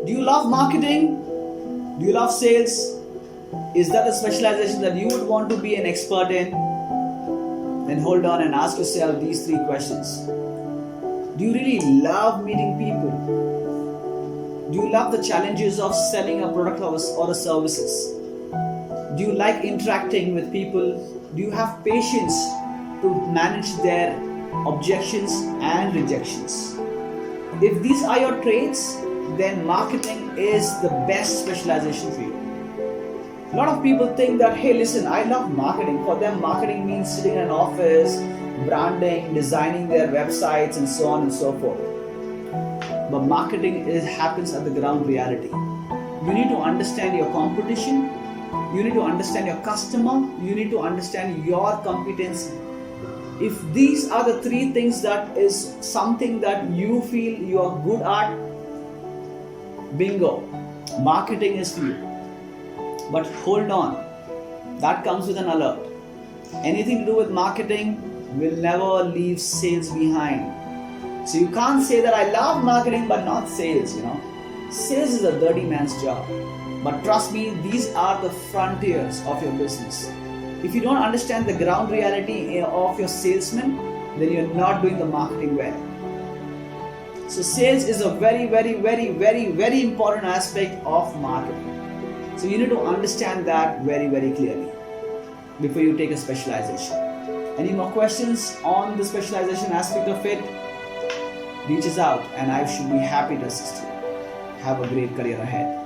Do you love marketing? Do you love sales? Is that a specialization that you would want to be an expert in? Then hold on and ask yourself these three questions. Do you really love meeting people? Do you love the challenges of selling a product or a services? Do you like interacting with people? Do you have patience to manage their objections and rejections? If these are your traits, then marketing is the best specialization for you. A lot of people think that, hey, listen, I love marketing. For them, marketing means sitting in an office, branding, designing their websites, and so on and so forth. But marketing happens at the ground reality. You need to understand your competition. You need to understand your customer. You need to understand your competency. If these are the three things that is something that you feel you are good at, bingo, marketing is for you. But hold on, that comes with an alert. Anything to do with marketing will never leave sales behind. So you can't say that I love marketing but not sales, Sales is a dirty man's job. But trust me, these are the frontiers of your business. If you don't understand the ground reality of your salesman, then you're not doing the marketing well. So sales is a very, very, very, very, very important aspect of marketing. So you need to understand that very, very clearly before you take a specialization. Any more questions on the specialization aspect of it? Reach us out and I should be happy to assist you. Have a great career ahead.